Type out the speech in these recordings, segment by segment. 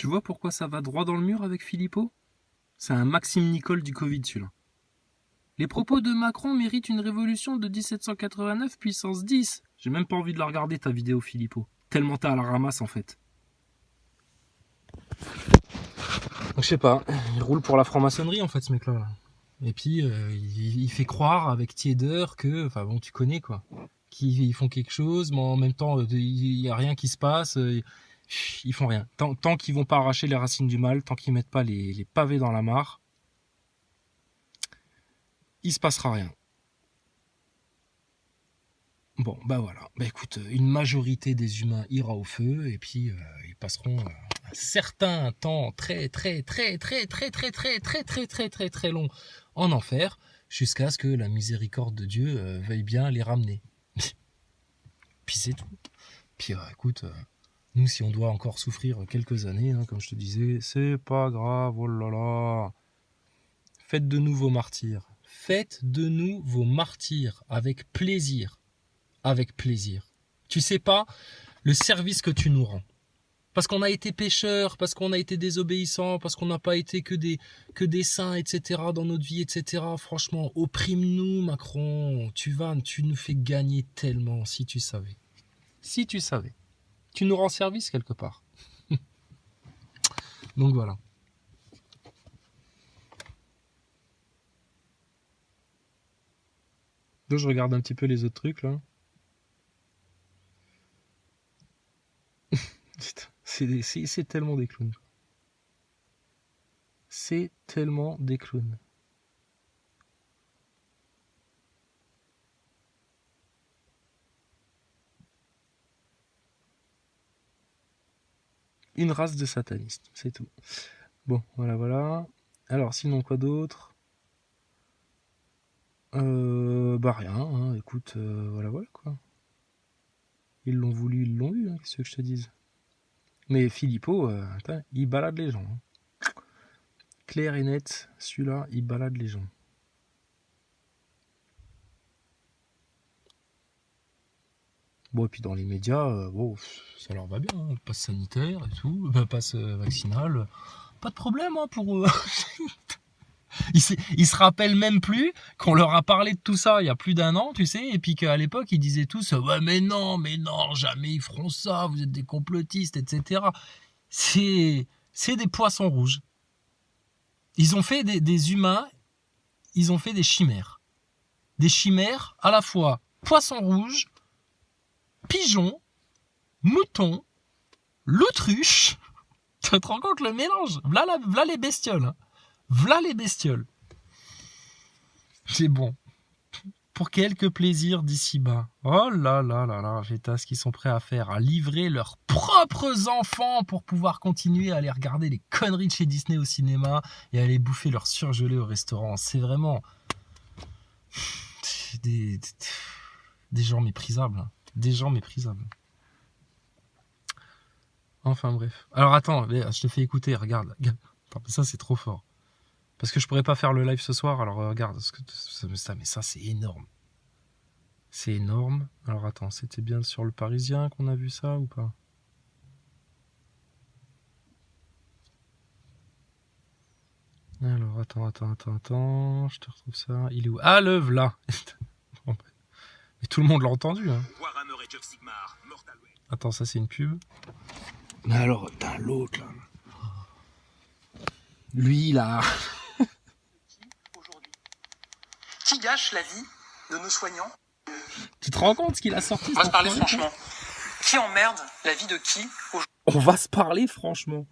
Tu vois pourquoi ça va droit dans le mur avec Philippot? C'est un Maxime Nicole du Covid, celui-là. Les propos de Macron méritent une révolution de 1789 puissance 10. J'ai même pas envie de la regarder, ta vidéo, Philippot. Tellement t'es à la ramasse, en fait. Donc, je sais pas, il roule pour la franc-maçonnerie, en fait, ce mec-là. Et puis, il fait croire avec tiédeur que... Enfin bon, tu connais, quoi. Qu'ils font quelque chose, mais en même temps, il y a rien qui se passe. Ils font rien. Tant qu'ils vont pas arracher les racines du mal, tant qu'ils mettent pas les pavés dans la mare, il se passera rien. Bon, bah voilà. Bah écoute, une majorité des humains ira au feu et puis ils passeront un certain temps très long en enfer jusqu'à ce que la miséricorde de Dieu veuille bien les ramener. Puis c'est tout. Puis écoute, nous si on doit encore souffrir quelques années, hein, comme je te disais, c'est pas grave, oh là là. Faites de nous vos martyrs. Faites de nous vos martyrs avec plaisir. Avec plaisir. Tu sais pas le service que tu nous rends. Parce qu'on a été pécheurs, parce qu'on a été désobéissants, parce qu'on n'a pas été que des saints, etc. dans notre vie, etc. Franchement, opprime-nous, Macron. Tu nous fais gagner tellement, si tu savais. Si tu savais. Tu nous rends service quelque part. Donc voilà. Donc je regarde un petit peu les autres trucs là. C'est tellement des clowns. C'est tellement des clowns. Une race de satanistes, c'est tout. Bon, voilà. Alors, sinon, quoi d'autre? Bah rien, hein, écoute, voilà quoi. Ils l'ont voulu, ils l'ont eu, hein, qu'est-ce que je te dise. Mais Philippot, il balade les gens. Hein. Clair et net, celui-là, il balade les gens. Bon, et puis dans les médias, bon, ça leur va bien, hein, passe sanitaire et tout, passe vaccinal, pas de problème hein, pour eux. Ils se rappellent même plus qu'on leur a parlé de tout ça il y a plus d'1 an, tu sais, et puis qu'à l'époque, ils disaient tous « Ouais, mais non, jamais ils feront ça, vous êtes des complotistes, etc. » C'est des poissons rouges. Ils ont fait des humains, ils ont fait des chimères. Des chimères à la fois poissons rouges, pigeons, moutons, l'autruche. Tu te rends compte le mélange? V'là les bestioles. Hein. V'là les bestioles. C'est bon. Pour quelques plaisirs d'ici-bas. Oh là là là là, j'ai ce qu'ils sont prêts à faire, à livrer leurs propres enfants pour pouvoir continuer à aller regarder les conneries de chez Disney au cinéma et aller bouffer leur surgelé au restaurant. C'est vraiment des gens méprisables. Des gens méprisables. Enfin bref. Alors attends, je te fais écouter, regarde. Attends, ça c'est trop fort. Parce que je pourrais pas faire le live ce soir, alors regarde, mais ça c'est énorme. C'est énorme. Alors attends, c'était bien sur le Parisien qu'on a vu ça ou pas? Alors attends, je te retrouve ça. Il est où? Ah, le là. Mais tout le monde l'a entendu. Hein. Attends, ça c'est une pub. Mais alors, t'as l'autre là. Lui là. Qui gâche la vie de nos soignants? Tu te rends compte ce qu'il a sorti? On va se parler franchement. Qui emmerde la vie de qui aujourd'hui? On va se parler franchement.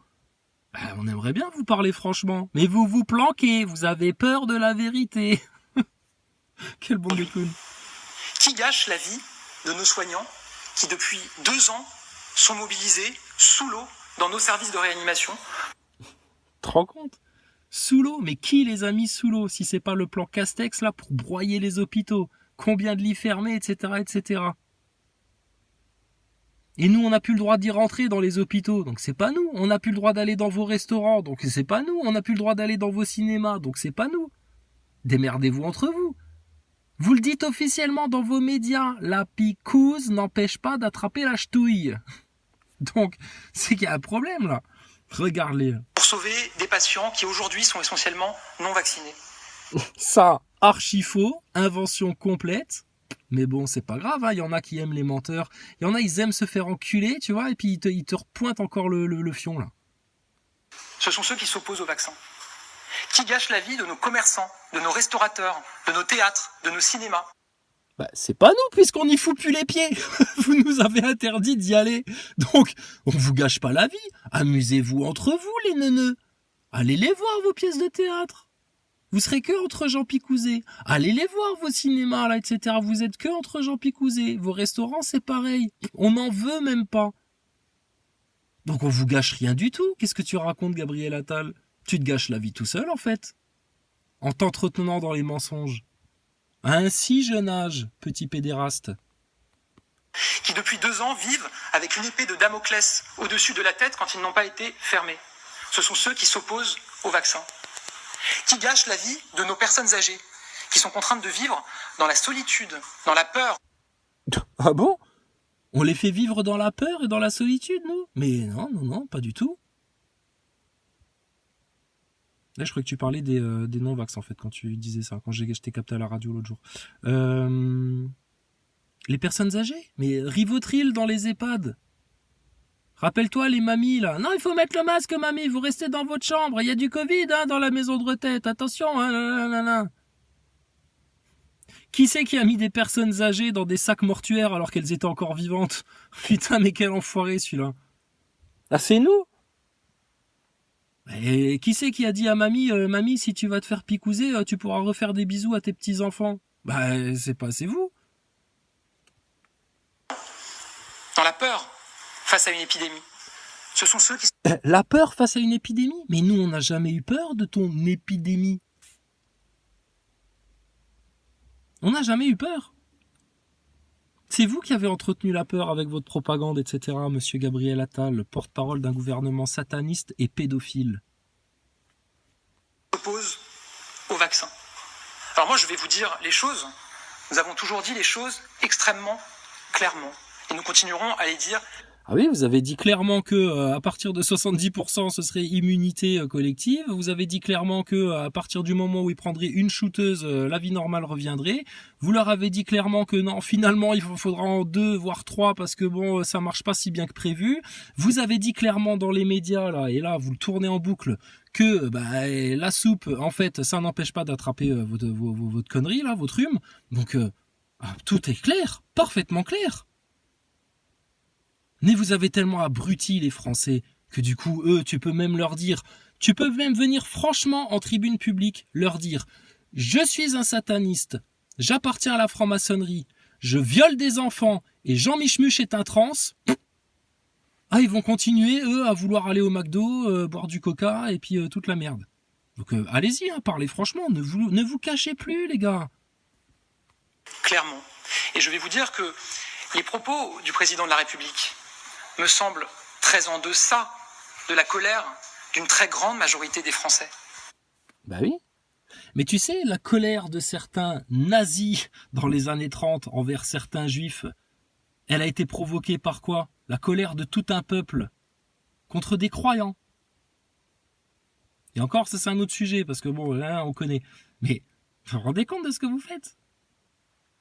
Bah, on aimerait bien vous parler franchement. Mais vous vous planquez, vous avez peur de la vérité. Quel bon de clown. Qui gâche la vie de nos soignants qui depuis 2 ans sont mobilisés sous l'eau dans nos services de réanimation? Tu te rends compte? Sous l'eau? Mais qui les a mis sous l'eau si c'est pas le plan Castex là pour broyer les hôpitaux? Combien de lits fermés, etc., etc. Et nous, on n'a plus le droit d'y rentrer dans les hôpitaux, donc c'est pas nous. On n'a plus le droit d'aller dans vos restaurants, donc c'est pas nous. On n'a plus le droit d'aller dans vos cinémas, donc c'est pas nous. Démerdez-vous entre vous. Vous le dites officiellement dans vos médias, la picouse n'empêche pas d'attraper la ch'touille. Donc, c'est qu'il y a un problème là. Regarde-les. Pour sauver des patients qui aujourd'hui sont essentiellement non vaccinés. Ça, archi faux, invention complète. Mais bon, c'est pas grave, hein. Il y en a qui aiment les menteurs. Il y en a, ils aiment se faire enculer, tu vois, et puis ils te repointent encore le fion, là. Ce sont ceux qui s'opposent au vaccin, qui gâchent la vie de nos commerçants, de nos restaurateurs, de nos théâtres, de nos cinémas. Bah, c'est pas nous, puisqu'on n'y fout plus les pieds. Vous nous avez interdit d'y aller. Donc, on vous gâche pas la vie. Amusez-vous entre vous, les neuneux. Allez les voir, vos pièces de théâtre. Vous serez que entre gens picousés. Allez les voir, vos cinémas, là, etc. Vous êtes que entre gens picousés. Vos restaurants, c'est pareil. On n'en veut même pas. Donc on vous gâche rien du tout. Qu'est-ce que tu racontes, Gabriel Attal? Tu te gâches la vie tout seul, en fait. En t'entretenant dans les mensonges. À un si jeune âge, petit pédéraste. Qui depuis 2 ans vivent avec une épée de Damoclès au-dessus de la tête quand ils n'ont pas été fermés. Ce sont ceux qui s'opposent au vaccin. Qui gâchent la vie de nos personnes âgées, qui sont contraintes de vivre dans la solitude, dans la peur. Ah bon? On les fait vivre dans la peur et dans la solitude, nous? Mais non, pas du tout. Là, je crois que tu parlais des non-vax, en fait, quand tu disais ça, quand je t'ai capté à la radio l'autre jour. Les personnes âgées? Mais Rivotril dans les EHPAD. Rappelle-toi les mamies, là. Non, il faut mettre le masque, mamie, vous restez dans votre chambre. Il y a du Covid, hein, dans la maison de retraite. Attention, hein, nanana. Qui c'est qui a mis des personnes âgées dans des sacs mortuaires alors qu'elles étaient encore vivantes? Putain, mais quel enfoiré, celui-là. Ah, c'est nous? Et qui c'est qui a dit à mamie, mamie, si tu vas te faire picouser, tu pourras refaire des bisous à tes petits-enfants? Bah, c'est vous. Dans la peur face à une épidémie. Ce sont ceux qui... La peur face à une épidémie? Mais nous, on n'a jamais eu peur de ton épidémie. On n'a jamais eu peur. C'est vous qui avez entretenu la peur avec votre propagande, etc., monsieur Gabriel Attal, porte-parole d'un gouvernement sataniste et pédophile. S'opposent au vaccin. Alors moi, je vais vous dire les choses. Nous avons toujours dit les choses extrêmement clairement. Et nous continuerons à les dire. Ah oui, vous avez dit clairement que à partir de 70%, ce serait immunité collective. Vous avez dit clairement que à partir du moment où ils prendraient une shooteuse, la vie normale reviendrait. Vous leur avez dit clairement que non, finalement, il faudra en 2 voire 3 parce que bon, ça marche pas si bien que prévu. Vous avez dit clairement dans les médias là, et là vous le tournez en boucle, que la soupe, en fait, ça n'empêche pas d'attraper votre connerie là, votre rhume. Donc tout est clair, parfaitement clair. Mais vous avez tellement abruti les Français que du coup, eux, tu peux même leur dire, tu peux même venir franchement en tribune publique leur dire « Je suis un sataniste, j'appartiens à la franc-maçonnerie, je viole des enfants et Jean Michmuche est un trans ». Ah, ils vont continuer, eux, à vouloir aller au McDo, boire du coca et puis toute la merde. Donc allez-y, hein, parlez franchement, ne vous cachez plus, les gars. Clairement. Et je vais vous dire que les propos du président de la République me semble très en deçà de la colère d'une très grande majorité des Français. Bah oui. Mais tu sais, la colère de certains nazis dans les années 30 envers certains juifs, elle a été provoquée par quoi? La colère de tout un peuple contre des croyants. Et encore, ça c'est un autre sujet, parce que bon, là, on connaît. Mais vous vous rendez compte de ce que vous faites?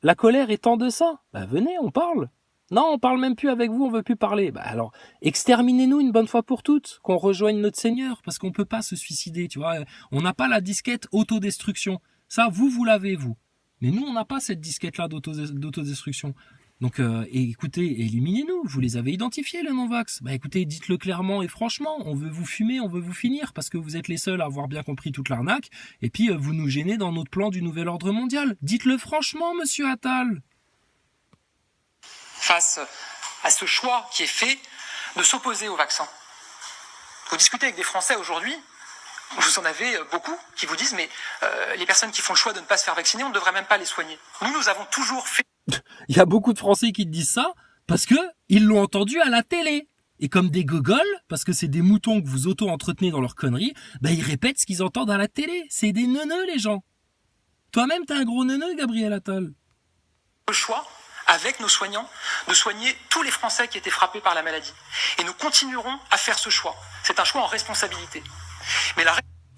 La colère est en deçà. Bah venez, on parle. Non, on parle même plus avec vous, on veut plus parler. Bah alors, exterminez-nous une bonne fois pour toutes, qu'on rejoigne notre Seigneur, parce qu'on peut pas se suicider, tu vois. On n'a pas la disquette autodestruction. Ça, vous l'avez, vous. Mais nous, on n'a pas cette disquette-là d'autodestruction. Donc, écoutez, éliminez-nous. Vous les avez identifiés, les non-vax. Bah écoutez, dites-le clairement et franchement. On veut vous fumer, on veut vous finir, parce que vous êtes les seuls à avoir bien compris toute l'arnaque. Et puis, vous nous gênez dans notre plan du nouvel ordre mondial. Dites-le franchement, monsieur Attal. Face à ce choix qui est fait de s'opposer au vaccin. Vous discutez avec des Français aujourd'hui, vous en avez beaucoup qui vous disent mais les personnes qui font le choix de ne pas se faire vacciner, on ne devrait même pas les soigner. Nous avons toujours fait... Il y a beaucoup de Français qui te disent ça parce que ils l'ont entendu à la télé. Et comme des gogoles, parce que c'est des moutons que vous auto-entretenez dans leurs conneries, bah ils répètent ce qu'ils entendent à la télé. C'est des neuneux, les gens. Toi-même, t'es un gros neuneux, Gabriel Attal. Le choix avec nos soignants, de soigner tous les Français qui étaient frappés par la maladie. Et nous continuerons à faire ce choix. C'est un choix en responsabilité. Mais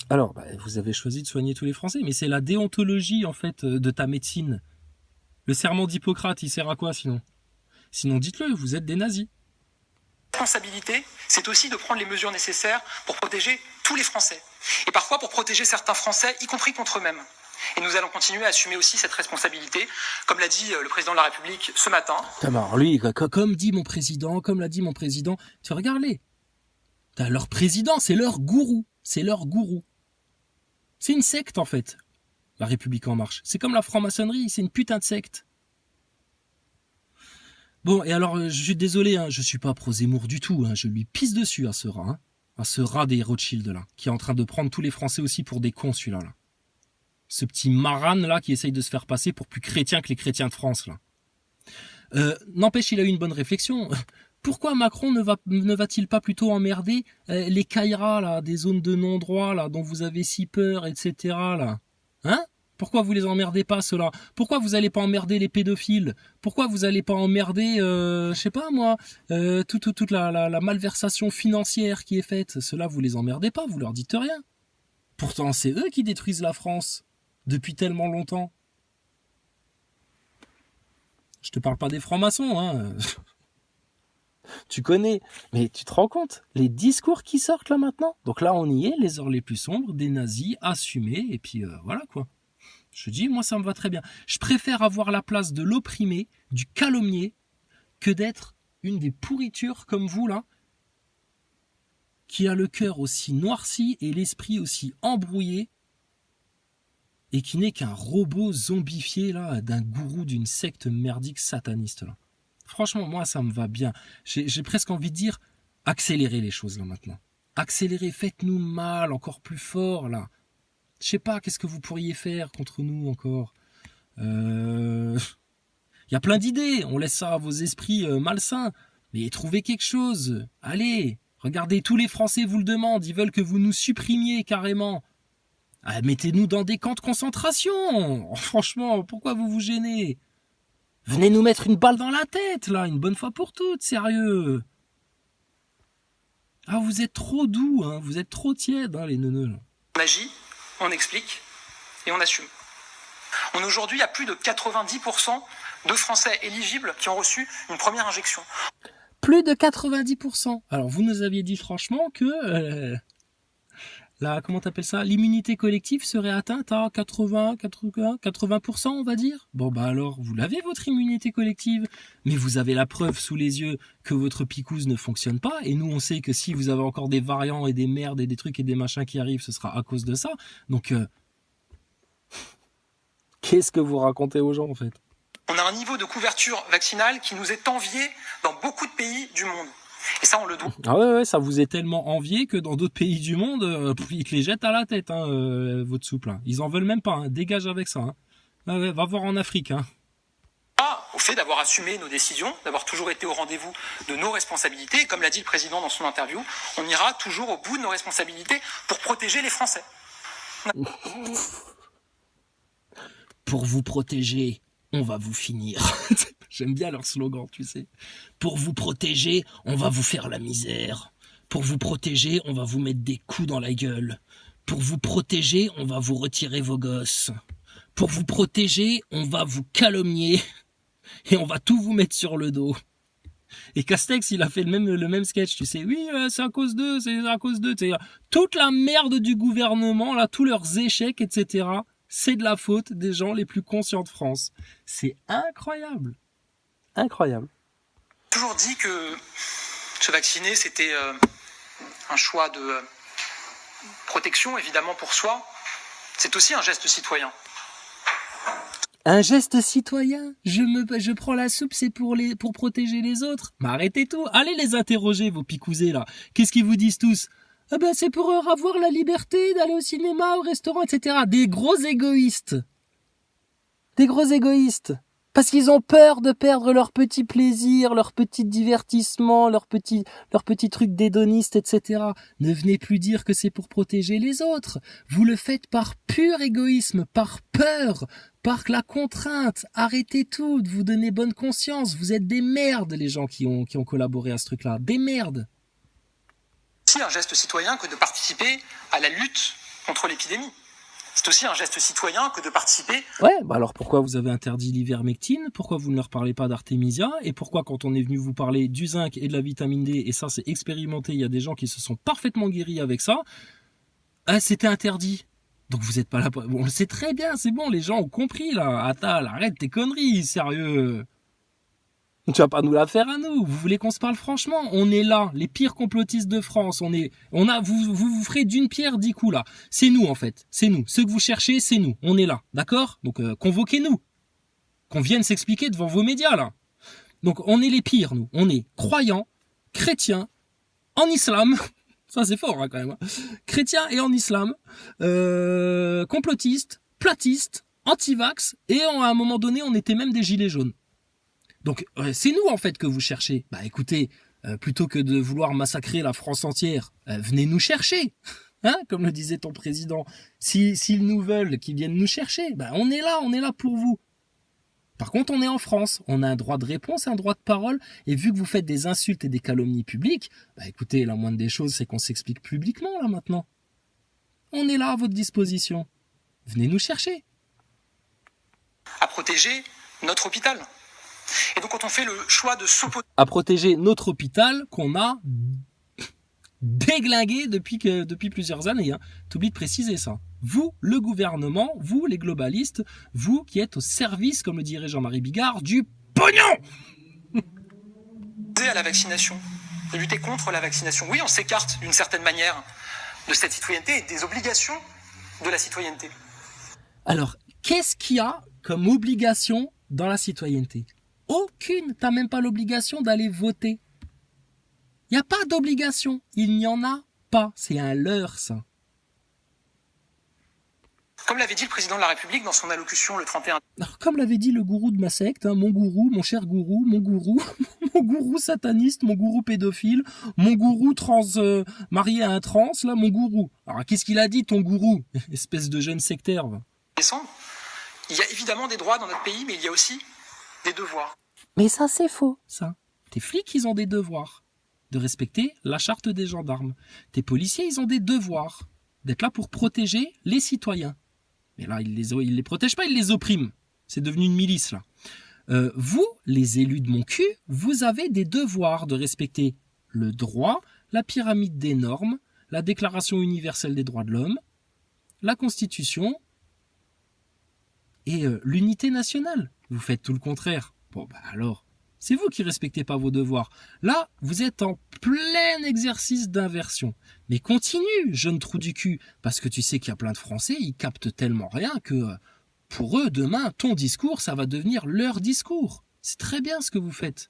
alors, vous avez choisi de soigner tous les Français, mais c'est la déontologie, en fait, de ta médecine. Le serment d'Hippocrate, il sert à quoi, sinon? Sinon, dites-le, vous êtes des nazis. La responsabilité, c'est aussi de prendre les mesures nécessaires pour protéger tous les Français. Et parfois pour protéger certains Français, y compris contre eux-mêmes. Et nous allons continuer à assumer aussi cette responsabilité, comme l'a dit le président de la République ce matin. Alors lui, comme dit mon président, tu regardes-les. Leur président, c'est leur gourou. C'est leur gourou. C'est une secte, en fait, la République En Marche. C'est comme la franc-maçonnerie, c'est une putain de secte. Bon, et alors, je suis désolé, hein, je suis pas pro-Zemmour du tout, hein, je lui pisse dessus à ce rat, hein, à ce rat des Rothschild, là, qui est en train de prendre tous les Français aussi pour des cons, celui-là, là. Ce petit marane, là, qui essaye de se faire passer pour plus chrétien que les chrétiens de France, là. N'empêche, il a eu une bonne réflexion. Pourquoi Macron ne va-t-il pas plutôt emmerder les Kairas, là, des zones de non-droit, là, dont vous avez si peur, etc., là? Hein? Pourquoi vous les emmerdez pas, ceux-là? Pourquoi vous allez pas emmerder les pédophiles? Pourquoi vous allez pas emmerder, je sais pas moi, toute la malversation financière qui est faite? Ceux-là, vous les emmerdez pas, vous leur dites rien. Pourtant, c'est eux qui détruisent la France depuis tellement longtemps. Je te parle pas des francs-maçons, hein. Tu connais, mais tu te rends compte, les discours qui sortent là maintenant? Donc là, on y est, les heures les plus sombres, des nazis assumés, et puis voilà quoi. Je dis, moi ça me va très bien. Je préfère avoir la place de l'opprimé, du calomnier, que d'être une des pourritures comme vous là, qui a le cœur aussi noirci et l'esprit aussi embrouillé, et qui n'est qu'un robot zombifié là, d'un gourou d'une secte merdique sataniste là. Franchement, moi ça me va bien. J'ai presque envie de dire, accélérez les choses là maintenant. Accélérez, faites-nous mal, encore plus fort là. Je sais pas, qu'est-ce que vous pourriez faire contre nous encore? Il y a plein d'idées, on laisse ça à vos esprits malsains. Mais trouvez quelque chose. Allez, regardez, tous les Français vous le demandent, ils veulent que vous nous supprimiez carrément. Ah, mettez-nous dans des camps de concentration. Franchement, pourquoi vous vous gênez? Venez nous mettre une balle dans la tête, là, une bonne fois pour toutes, sérieux. Ah, vous êtes trop doux, hein, vous êtes trop tièdes, hein, les neuneux, là. On agit, on explique et on assume. On aujourd'hui, il y a plus de 90% de Français éligibles qui ont reçu une première injection. Plus de 90%. Alors, vous nous aviez dit franchement que comment t'appelles ça, l'immunité collective serait atteinte à 80%, on va dire. Bon, bah alors, vous l'avez, votre immunité collective. Mais vous avez la preuve sous les yeux que votre picouse ne fonctionne pas. Et nous, on sait que si vous avez encore des variants et des merdes et des trucs et des machins qui arrivent, ce sera à cause de ça. Donc, qu'est-ce que vous racontez aux gens, en fait? On a un niveau de couverture vaccinale qui nous est envié dans beaucoup de pays du monde. Et ça, on le doit. Ah ouais, ça vous est tellement envié que dans d'autres pays du monde, ils te les jettent à la tête, hein, votre soupe, là. Ils en veulent même pas, hein. Dégage avec ça, hein. Ouais, va voir en Afrique, hein. Au fait d'avoir assumé nos décisions, d'avoir toujours été au rendez-vous de nos responsabilités. Et comme l'a dit le président dans son interview, on ira toujours au bout de nos responsabilités pour protéger les Français. Pour vous protéger, on va vous finir. J'aime bien leur slogan, tu sais. Pour vous protéger, on va vous faire la misère. Pour vous protéger, on va vous mettre des coups dans la gueule. Pour vous protéger, on va vous retirer vos gosses. Pour vous protéger, on va vous calomnier. Et on va tout vous mettre sur le dos. Et Castex, il a fait le même sketch, tu sais. Oui, c'est à cause d'eux, c'est à cause d'eux. Toute la merde du gouvernement, là, tous leurs échecs, etc., c'est de la faute des gens les plus conscients de France. C'est incroyable. Incroyable. J'ai toujours dit que se vacciner, c'était un choix de protection, évidemment, pour soi. C'est aussi un geste citoyen. Un geste citoyen? Je prends la soupe, c'est pour protéger les autres. Mais arrêtez tout. Allez les interroger, vos picousés, là. Qu'est-ce qu'ils vous disent tous? Ah ben, c'est pour avoir la liberté d'aller au cinéma, au restaurant, etc. Des gros égoïstes. Des gros égoïstes. Parce qu'ils ont peur de perdre leur petit plaisir, leur petit divertissement, leur petit truc d'hédoniste, etc. Ne venez plus dire que c'est pour protéger les autres. Vous le faites par pur égoïsme, par peur par la contrainte. Arrêtez tout, de vous donner bonne conscience. Vous êtes des merdes, les gens qui ont collaboré à ce truc-là. Des merdes. C'est un geste citoyen que de participer à la lutte contre l'épidémie. C'est aussi un geste citoyen que de participer... Ouais, bah alors pourquoi vous avez interdit l'ivermectine? Pourquoi vous ne leur parlez pas d'artémisia? Et pourquoi quand on est venu vous parler du zinc et de la vitamine D, et ça c'est expérimenté, il y a des gens qui se sont parfaitement guéris avec ça, c'était interdit. Donc vous n'êtes pas là pour... Bon, c'est très bien, c'est bon, les gens ont compris là. Attal, arrête tes conneries, sérieux. Tu vas pas nous la faire à nous. Vous voulez qu'on se parle franchement? On est là, les pires complotistes de France. Vous ferez d'une pierre 10 coups là. C'est nous en fait, c'est nous. Ceux que vous cherchez, c'est nous. On est là, d'accord? Donc convoquez-nous, qu'on vienne s'expliquer devant vos médias là. Donc on est les pires nous. On est croyants, chrétiens, en islam. Ça c'est fort hein, quand même. Chrétiens et en islam, complotistes, platistes, anti-vax et à un moment donné on était même des gilets jaunes. Donc c'est nous en fait que vous cherchez. Bah écoutez, plutôt que de vouloir massacrer la France entière, venez nous chercher, hein, comme le disait ton président. S'ils nous veulent, qu'ils viennent nous chercher, bah on est là pour vous. Par contre, on est en France, on a un droit de réponse, un droit de parole, et vu que vous faites des insultes et des calomnies publiques, bah écoutez, la moindre des choses, c'est qu'on s'explique publiquement là maintenant. On est là à votre disposition. Venez nous chercher. À protéger notre hôpital. Et donc quand on fait le choix de s'opposer... À protéger notre hôpital qu'on a déglingué depuis plusieurs années. Hein. T'oublies de préciser ça. Vous, le gouvernement, vous, les globalistes, vous qui êtes au service, comme le dirait Jean-Marie Bigard, du pognon à la vaccination, de lutter contre la vaccination. Oui, on s'écarte d'une certaine manière de cette citoyenneté et des obligations de la citoyenneté. Alors, qu'est-ce qu'il y a comme obligation dans la citoyenneté? Aucune. T'as même pas l'obligation d'aller voter. Il n'y a pas d'obligation. Il n'y en a pas. C'est un leurre, ça. Comme l'avait dit le président de la République dans son allocution le 31... Alors, comme l'avait dit le gourou de ma secte, hein, mon gourou, mon cher gourou, mon gourou sataniste, mon gourou pédophile, mon gourou marié à un trans, là, mon gourou. Alors, qu'est-ce qu'il a dit, ton gourou? Espèce de jeune sectaire. Va. Décembre. Il y a évidemment des droits dans notre pays, mais il y a aussi des devoirs. Mais ça, c'est faux, ça. Tes flics, ils ont des devoirs de respecter la charte des gendarmes. Tes policiers, ils ont des devoirs d'être là pour protéger les citoyens. Mais là, ils les protègent pas, ils les oppriment. C'est devenu une milice, là. Vous, les élus de mon cul, vous avez des devoirs de respecter le droit, la pyramide des normes, la Déclaration universelle des droits de l'homme, la Constitution et l'unité nationale. Vous faites tout le contraire. Bon, bah alors, c'est vous qui respectez pas vos devoirs. Là, vous êtes en plein exercice d'inversion. Mais continue, jeune trou du cul, parce que tu sais qu'il y a plein de Français, ils captent tellement rien que pour eux, demain, ton discours, ça va devenir leur discours. C'est très bien ce que vous faites.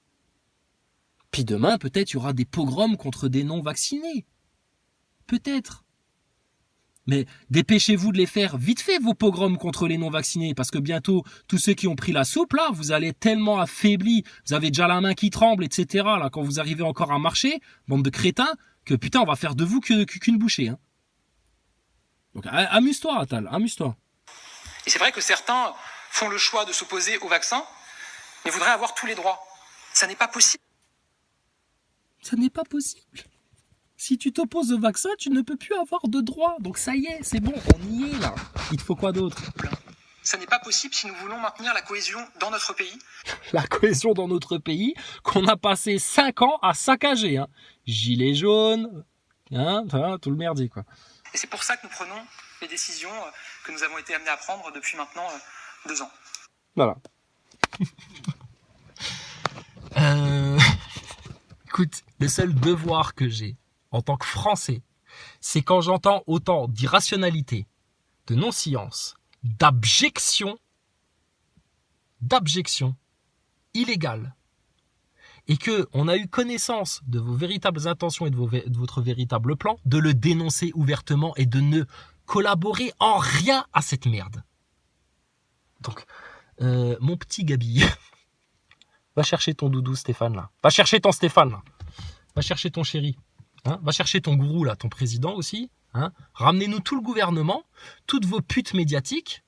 Puis demain, peut-être, il y aura des pogroms contre des non-vaccinés. Peut-être. Mais dépêchez-vous de les faire vite fait, vos pogroms contre les non-vaccinés, parce que bientôt, tous ceux qui ont pris la soupe, là, vous allez être tellement affaiblis, vous avez déjà la main qui tremble, etc., là, quand vous arrivez encore à marcher, bande de crétins, que putain, on va faire de vous qu'une bouchée. Hein. Donc amuse-toi, Attal, amuse-toi. Et c'est vrai que certains font le choix de s'opposer au vaccin, mais voudraient avoir tous les droits. Ça n'est pas possible. Ça n'est pas possible. Si tu t'opposes au vaccin, tu ne peux plus avoir de droits. Donc ça y est, c'est bon, on y est là. Il te faut quoi d'autre? Ça n'est pas possible si nous voulons maintenir la cohésion dans notre pays. La cohésion dans notre pays qu'on a passé 5 ans à saccager. Hein. Gilets jaunes, hein, tout le merdier quoi. Et c'est pour ça que nous prenons les décisions que nous avons été amenés à prendre depuis maintenant 2 ans. Voilà. Écoute, le seul devoir que j'ai en tant que Français, c'est quand j'entends autant d'irrationalité, de non-science, d'abjection illégale, et que on a eu connaissance de vos véritables intentions et de votre véritable plan, de le dénoncer ouvertement et de ne collaborer en rien à cette merde. Donc, mon petit Gabi, va chercher ton doudou Stéphane là. Va chercher ton Stéphane là. Va chercher ton chéri. Hein, va chercher ton gourou là, ton président aussi. Hein. Ramenez-nous tout le gouvernement, toutes vos putes médiatiques.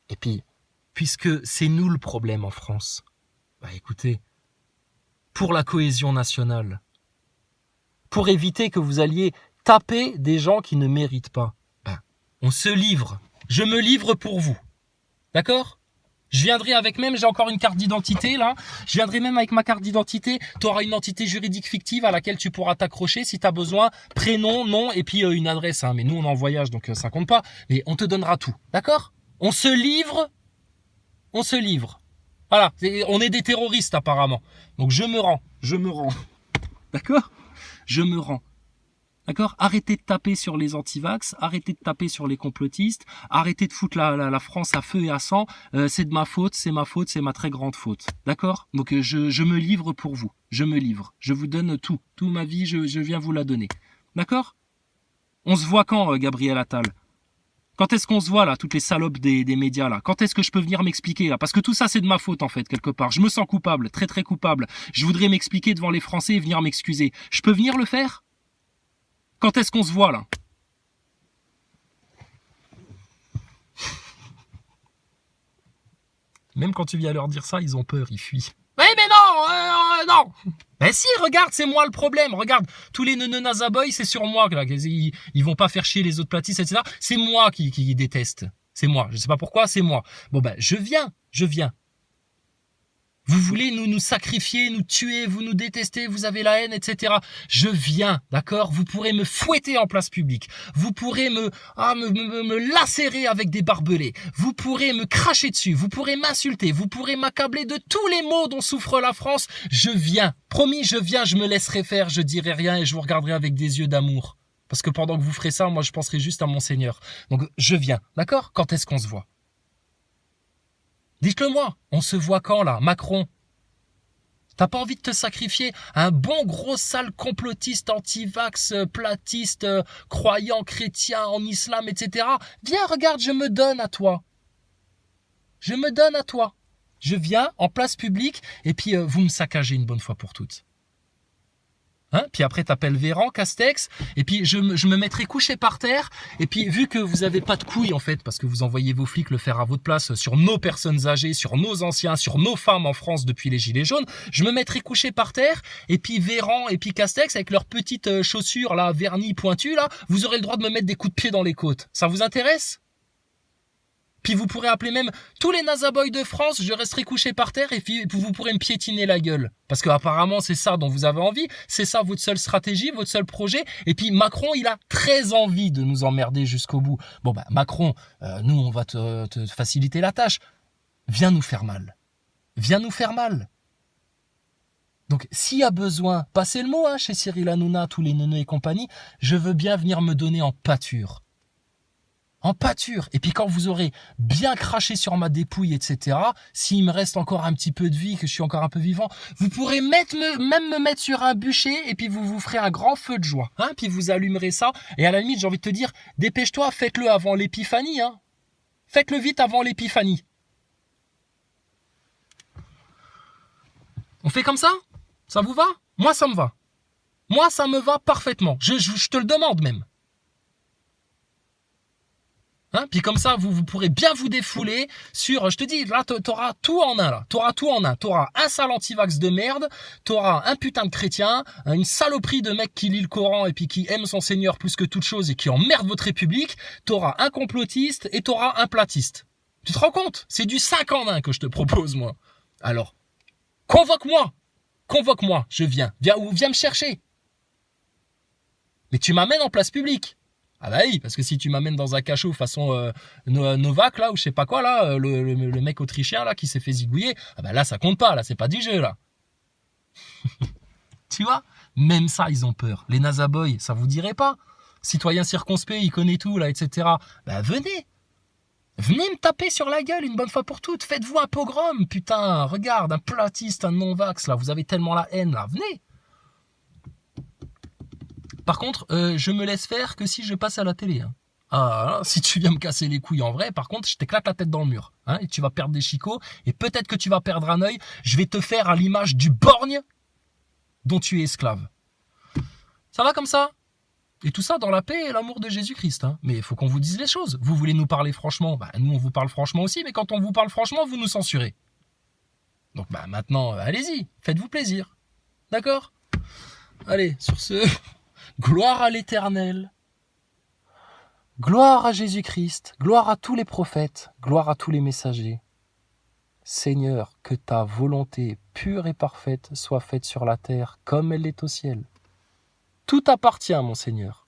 Et puis, puisque c'est nous le problème en France, bah écoutez, pour la cohésion nationale, pour éviter que vous alliez taper des gens qui ne méritent pas, bah, on se livre. Je me livre pour vous. D'accord ? Je viendrai avec même, j'ai encore une carte d'identité là, je viendrai même avec ma carte d'identité, tu auras une entité juridique fictive à laquelle tu pourras t'accrocher si tu as besoin, prénom, nom et puis une adresse. Hein. Mais nous on est en voyage donc ça compte pas, mais on te donnera tout. D'accord ? On se livre. On se livre. Voilà, on est des terroristes apparemment. Donc je me rends. D'accord ? Je me rends. D'accord ? Arrêtez de taper sur les antivax, arrêtez de taper sur les complotistes, arrêtez de foutre la France à feu et à sang. C'est de ma faute, c'est ma très grande faute. D'accord ? Donc je me livre pour vous. Je me livre. Je vous donne tout. Toute ma vie, je viens vous la donner. D'accord ? On se voit quand, Gabriel Attal ? Quand est-ce qu'on se voit là, toutes les salopes des médias là ? Quand est-ce que je peux venir m'expliquer là ? Parce que tout ça c'est de ma faute en fait, quelque part. Je me sens coupable, très très coupable. Je voudrais m'expliquer devant les Français et venir m'excuser. Je peux venir le faire ? Quand est-ce qu'on se voit là ? Même quand tu viens leur dire ça, ils ont peur, ils fuient. Oui mais non, non. Ben si, regarde, c'est moi le problème. Regarde, tous les neuneux nazaboy, c'est sur moi. Là. Ils vont pas faire chier les autres platistes, etc. C'est moi qui déteste. C'est moi. Je sais pas pourquoi, c'est moi. Bon ben, je viens. Vous voulez nous sacrifier, nous tuer, vous nous détestez, vous avez la haine, etc. Je viens, d'accord ? Vous pourrez me fouetter en place publique. Vous pourrez me lacérer avec des barbelés. Vous pourrez me cracher dessus. Vous pourrez m'insulter. Vous pourrez m'accabler de tous les maux dont souffre la France. Je viens. Promis, je viens, je me laisserai faire, je dirai rien et je vous regarderai avec des yeux d'amour. Parce que pendant que vous ferez ça, moi, je penserai juste à mon Seigneur. Donc, je viens, d'accord ? Quand est-ce qu'on se voit ? Dites-le moi, on se voit quand là, Macron ? T'as pas envie de te sacrifier à un bon gros sale complotiste, anti-vax, platiste, croyant, chrétien, en islam, etc. Viens, regarde, je me donne à toi. Je me donne à toi. Je viens en place publique et puis vous me saccagez une bonne fois pour toutes. Hein, puis après t'appelles Véran, Castex, et puis je me mettrai couché par terre, et puis vu que vous avez pas de couilles en fait, parce que vous envoyez vos flics le faire à votre place sur nos personnes âgées, sur nos anciens, sur nos femmes en France depuis les gilets jaunes, je me mettrai couché par terre, et puis Véran et puis Castex avec leurs petites chaussures là, vernis pointues là, vous aurez le droit de me mettre des coups de pied dans les côtes. Ça vous intéresse ? Puis vous pourrez appeler même tous les nazaboys de France, je resterai couché par terre et puis vous pourrez me piétiner la gueule. Parce que apparemment c'est ça dont vous avez envie, c'est ça votre seule stratégie, votre seul projet. Et puis Macron, il a très envie de nous emmerder jusqu'au bout. Bon bah Macron, nous on va te faciliter la tâche. Viens nous faire mal. Viens nous faire mal. Donc s'il y a besoin, passez le mot hein, chez Cyril Hanouna, tous les neuneux et compagnie, je veux bien venir me donner en pâture. En pâture. Et puis quand vous aurez bien craché sur ma dépouille, etc., s'il me reste encore un petit peu de vie, que je suis encore un peu vivant, vous pourrez même me mettre sur un bûcher et puis vous ferez un grand feu de joie. Hein, puis vous allumerez ça. Et à la limite, j'ai envie de te dire, dépêche-toi, faites-le avant l'épiphanie. Hein. Faites-le vite avant l'épiphanie. On fait comme ça ? Ça vous va ? Moi, ça me va. Moi, ça me va parfaitement. Je te le demande même. Hein, puis comme ça, vous pourrez bien vous défouler sur, je te dis, là, t'auras tout en un, là. T'auras tout en un. T'auras un sale antivax de merde, t'auras un putain de chrétien, une saloperie de mec qui lit le Coran et puis qui aime son Seigneur plus que toute chose et qui emmerde votre République, t'auras un complotiste et t'auras un platiste. Tu te rends compte? C'est du 5 en 1 que je te propose, moi. Alors, convoque-moi, je viens. Viens me chercher. Mais tu m'amènes en place publique. Ah bah oui, parce que si tu m'amènes dans un cachot façon Novak, là, ou je sais pas quoi, là, le mec autrichien, là, qui s'est fait zigouiller, ah bah là, ça compte pas, là, c'est pas du jeu, là. Tu vois? Même ça, ils ont peur. Les nazaboys, ça vous dirait pas? Citoyen circonspect, il connaît tout, là, etc. Bah venez. Venez me taper sur la gueule une bonne fois pour toutes. Faites-vous un pogrom, putain. Regarde, un platiste, un non-vax, là, vous avez tellement la haine, là. Venez. Par contre, je me laisse faire que si je passe à la télé. Hein. Ah, si tu viens me casser les couilles en vrai, par contre, je t'éclate la tête dans le mur. Hein, et tu vas perdre des chicots. Et peut-être que tu vas perdre un œil. Je vais te faire à l'image du borgne dont tu es esclave. Ça va comme ça? Et tout ça dans la paix et l'amour de Jésus-Christ. Hein. Mais il faut qu'on vous dise les choses. Vous voulez nous parler franchement, nous on vous parle franchement aussi, mais quand on vous parle franchement, vous nous censurez. Donc maintenant, allez-y, faites-vous plaisir. D'accord ? Allez, sur ce, gloire à l'Éternel. Gloire à Jésus-Christ, gloire à tous les prophètes, gloire à tous les messagers. Seigneur, que ta volonté pure et parfaite soit faite sur la terre comme elle est au ciel. Tout appartient, mon Seigneur.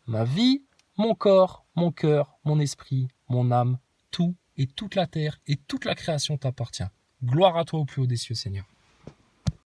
Ma vie, mon corps, mon cœur, mon esprit, mon âme, tout et toute la terre et toute la création t'appartient. Gloire à toi au plus haut des cieux, Seigneur.